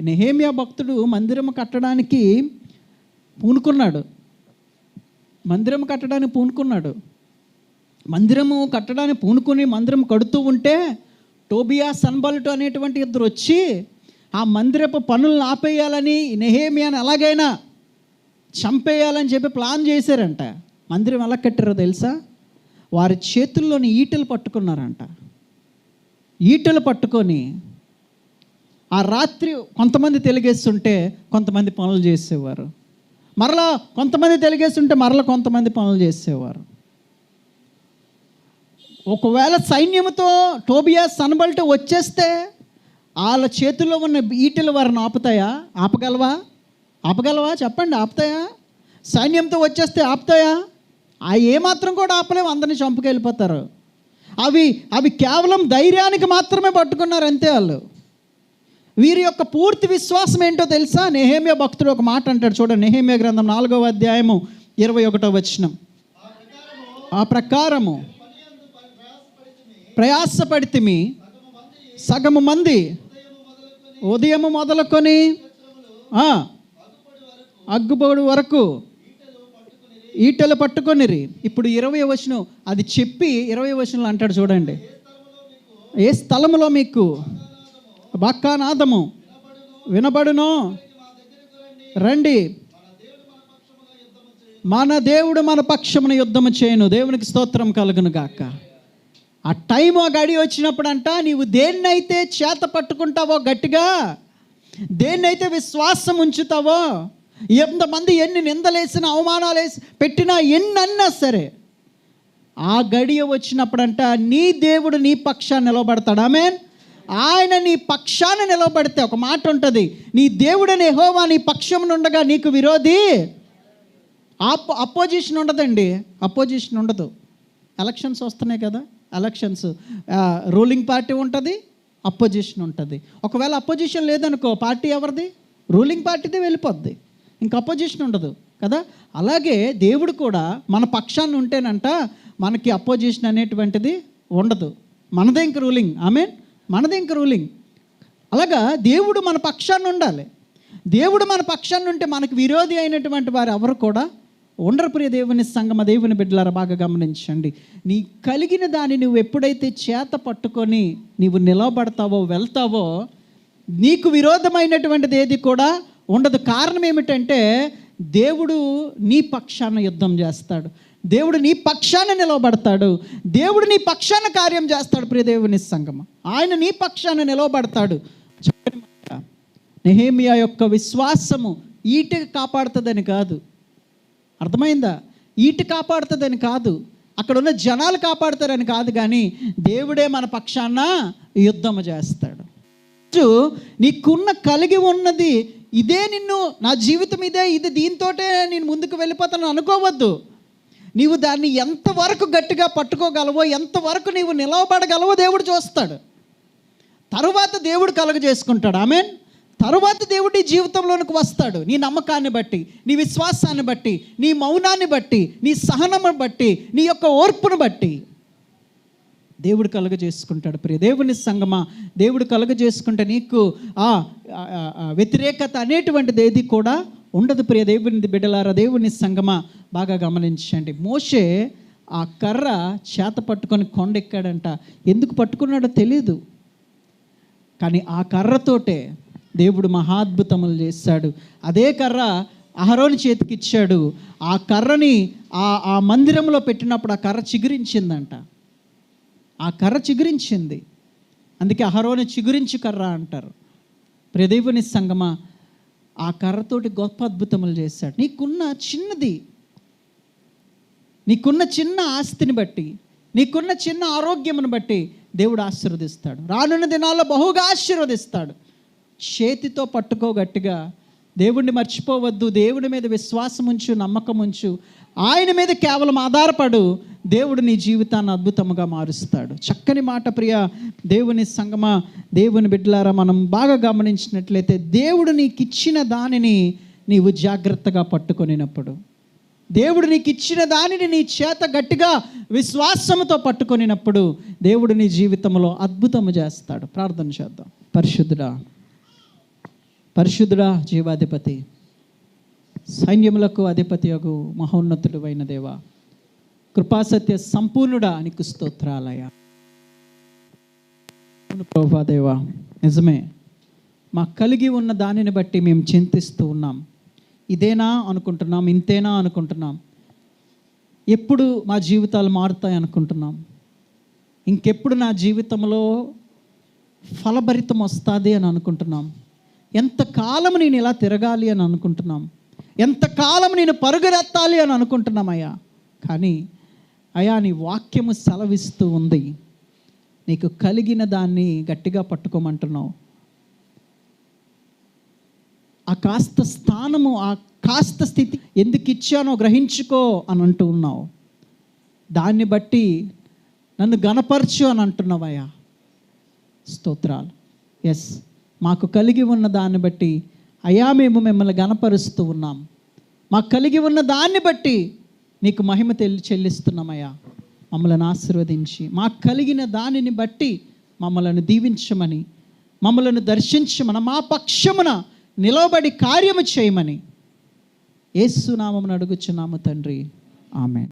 నెహెమ్యా భక్తుడు మందిరం కట్టడానికి పూనుకున్నాడు. మందిరం కట్టడానికి పూనుకుని మందిరం కడుతూ ఉంటే టోబియా, సన్బల్టు అనేటువంటి 2 వచ్చి ఆ మందిరపు పనులను ఆపేయాలని, నెహెమ్యాని ఎలాగైనా చంపేయాలని చెప్పి ప్లాన్ చేశారంట. మందిరం ఎలా కట్టారో తెలుసా? వారి చేతుల్లోని ఈటెలు పట్టుకున్నారంట. ఈటెలు పట్టుకొని ఆ రాత్రి కొంతమంది తెలిగేస్తుంటే కొంతమంది పనులు చేసేవారు, మరలా కొంతమంది తెలిగేస్తుంటే మరలా కొంతమంది పనులు చేసేవారు. ఒకవేళ సైన్యంతో టోబియా, సన్బల్టు వచ్చేస్తే వాళ్ళ చేతుల్లో ఉన్న ఈటెలు వారిని ఆపగలవా? చెప్పండి, ఆపుతాయా? సైన్యంతో వచ్చేస్తే ఆపుతాయా? ఏమాత్రం కూడా ఆపలేము, అందరినీ చంపుకెళ్ళిపోతారు. అవి కేవలం ధైర్యానికి మాత్రమే పట్టుకున్నారు అంతే వాళ్ళు. వీరి యొక్క పూర్తి విశ్వాసం ఏంటో తెలుసా? నెహెమ్యా భక్తుడు ఒక మాట అంటాడు, చూడండి. నెహెమ్యా గ్రంథం 4వ అధ్యాయము 21వ వచనం. ఆ ప్రకారము ప్రయాసపడితిమి సగము మంది ఉదయము మొదలుకొని అగ్గుబోడు వరకు ఈటెలు పట్టుకొనిరి. ఇప్పుడు 20వ వచనం అది చెప్పి 20వ వచనంలో అంటాడు, చూడండి. ఏ స్థలములో మీకు బాకానాదము వినబడునో రండి, మన దేవుడు మన పక్షమున యుద్ధము చేయను. దేవునికి స్తోత్రం కలుగును గాక. ఆ టైం గడి వచ్చినప్పుడు అంట, నీవు దేన్నైతే చేత పట్టుకుంటావో గట్టిగా, దేన్నైతే విశ్వాసం ఉంచుతావో, ఎంతమంది ఎన్ని నిందలేసిన, అవమానాలు వేసి పెట్టినా, ఎన్నన్నా సరే, ఆ గడియ వచ్చినప్పుడంట నీ దేవుడు నీ పక్షాన్ని నిలబడతాడు. ఆమేన్. ఆయన నీ పక్షాన్ని నిలబడితే, ఒక మాట ఉంటుంది, నీ దేవుడని యెహోవా నీ పక్షం ఉండగా నీకు విరోధి అపోజిషన్ ఉండదండి. అపోజిషన్ ఉండదు. ఎలక్షన్స్ వస్తున్నాయి కదా, ఎలక్షన్స్ రూలింగ్ పార్టీ ఉంటుంది, అపోజిషన్ ఉంటుంది. ఒకవేళ అపోజిషన్ లేదనుకో, పార్టీ ఎవరిది? రూలింగ్ పార్టీదే వెళ్ళిపోద్ది, ఇంకా అపోజిషన్ ఉండదు కదా. అలాగే దేవుడు కూడా మన పక్షాన్ని ఉంటేనంట మనకి అపోజిషన్ అనేటువంటిది ఉండదు. మనదే ఇంక రూలింగ్. ఆమేన్. మనదే ఇంక రూలింగ్. అలాగా దేవుడు మన పక్షాన్ని ఉండాలి. దేవుడు మన పక్షాన్ని ఉంటే మనకు విరోధి అయినటువంటి వారు ఎవరు కూడా ఉండరు. ప్రియ దేవుని సంగమ, దేవుని బిడ్డలారా, బాగా గమనించండి. నీ కలిగిన దాన్ని నువ్వు ఎప్పుడైతే చేత పట్టుకొని నీవు నిలబడతావో, వెళ్తావో, నీకు విరోధమైనటువంటిది ఏది కూడా ఉండదు. కారణం ఏమిటంటే దేవుడు నీ పక్షాన యుద్ధం చేస్తాడు, దేవుడు నీ పక్షాన నిలవబడతాడు, దేవుడు నీ పక్షాన కార్యం చేస్తాడు. ప్రియ దేవుని సంగమ, ఆయన నీ పక్షాన నిలవబడతాడు. నెహెమ్యా యొక్క విశ్వాసము ఈటె కాపాడుతుందని కాదు, అర్థమైందా? ఈటె కాపాడుతుందని కాదు, అక్కడ ఉన్న జనాలు కాపాడుతారని కాదు, కానీ దేవుడే మన పక్షాన యుద్ధము చేస్తాడు. నీకున్న కలిగి ఉన్నది ఇదే, నిన్ను నా జీవితం ఇదే, ఇది దీంతోటే నేను ముందుకు వెళ్ళిపోతాను అనుకోవద్దు. నీవు దాన్ని ఎంతవరకు గట్టిగా పట్టుకోగలవో, ఎంతవరకు నీవు నిలవబడగలవో దేవుడు చూస్తాడు. తరువాత దేవుడు కలుగజేసుకుంటాడు. ఆమేన్. తరువాత దేవుడు నీ జీవితంలోనికి వస్తాడు. నీ నమ్మకాన్ని బట్టి, నీ విశ్వాసాన్ని బట్టి, నీ మౌనాన్ని బట్టి, నీ సహనము బట్టి, నీ యొక్క ఓర్పును బట్టి దేవుడు కలుగజేసుకుంటాడు. ప్రియ దేవుని సంగమా, దేవుడు కలుగజేసుకుంటే నీకు వ్యతిరేకత అనేటువంటిది ఏది కూడా ఉండదు. ప్రియ దేవుని బిడ్డలారా, దేవుని సంగమా, బాగా గమనించండి. మోషే ఆ కర్ర చేత పట్టుకొని కొండెక్కాడంట. ఎందుకు పట్టుకున్నాడో తెలియదు, కానీ ఆ కర్రతోటే దేవుడు మహాద్భుతములు చేశాడు. అదే కర్ర అహరోను చేతికి ఇచ్చాడు. ఆ కర్రని ఆ మందిరంలో పెట్టినప్పుడు ఆ కర్ర చిగురించిందంట. ఆ కర్ర చిగురించింది. అందుకే అహరోను చిగురించి కర్ర అంటారు. ప్రియదేవుని సంగమా, ఆ కర్రతోటి గొప్ప అద్భుతములు చేశాడు. నీకున్న చిన్న ఆస్తిని బట్టి, నీకున్న చిన్న ఆరోగ్యమును బట్టి దేవుడు ఆశీర్వదిస్తాడు. రానున్న దినాల్లో బహుగా ఆశీర్వదిస్తాడు. చేతితో పట్టుకో గట్టిగా. దేవుడిని మర్చిపోవద్దు. దేవుడి మీద విశ్వాసం ఉంచు, నమ్మకం ఉంచు. ఆయన మీద కేవలం ఆధారపడు. దేవుడు నీ జీవితాన్ని అద్భుతంగా మారుస్తాడు. చక్కని మాట ప్రియ దేవుని సంగమా, దేవుని బిడ్డలారా, మనం బాగా గమనించినట్లయితే దేవుడు నీకు ఇచ్చిన దానిని నీవు జాగ్రత్తగా పట్టుకొనినప్పుడు, దేవుడు నీకు ఇచ్చిన దానిని నీ చేత గట్టిగా విశ్వాసంతో పట్టుకొనినప్పుడు దేవుడు నీ జీవితంలో అద్భుతము చేస్తాడు. ప్రార్థన చేద్దాం. పరిశుద్ధుడా, జీవాధిపతి, సైన్యములకు అధిపతి యగు మహోన్నతుడు అయిన దేవా, కృపాసత్య సంపూర్ణుడా, నీకు స్తోత్రాలయ్యా. ప్రభువా దేవా, నిజమే, మాకు కలిగి ఉన్న దానిని బట్టి మేము చింతిస్తూ ఉన్నాం. ఇదేనా అనుకుంటున్నాం, ఇంతేనా అనుకుంటున్నాం. ఎప్పుడు మా జీవితాలు మారుతాయి అనుకుంటున్నాం. ఇంకెప్పుడు నా జీవితంలో ఫలభరితం వస్తుంది అని అనుకుంటున్నాం. ఎంతకాలం నేను ఇలా తిరగాలి అని అనుకుంటున్నాం. ఎంతకాలం నేను పరుగులెత్తాలి అని అనుకుంటున్నాం అయ్యా. కానీ అయ్యా, నీ వాక్యము సెలవిస్తూ ఉంది, నీకు కలిగిన దాన్ని గట్టిగా పట్టుకోమంటున్నావు. ఆ కాస్త స్థానము, ఆ కాస్త స్థితి ఎందుకు ఇచ్చానో గ్రహించుకో అని అంటూ ఉన్నావు. దాన్ని బట్టి నన్ను గణపరచు అని అంటున్నావయ్యా. స్తోత్రాలు. ఎస్, మాకు కలిగి ఉన్న దాన్ని బట్టి అయ్యా మేము మిమ్మల్ని గణపరుస్తూ ఉన్నాం. మాకు కలిగి ఉన్న దాన్ని బట్టి నీకు మహిమ చెల్లిస్తున్నామయ్యా. మమ్మల్ని ఆశీర్వదించి మాకు కలిగిన దానిని బట్టి మమ్మల్ని దీవించమని, మమ్మల్ని దర్శించమని, మా పక్షమున నిలవబడి కార్యము చేయమని యేసు నామమున అడుగుచున్నాము తండ్రి. ఆమేన్.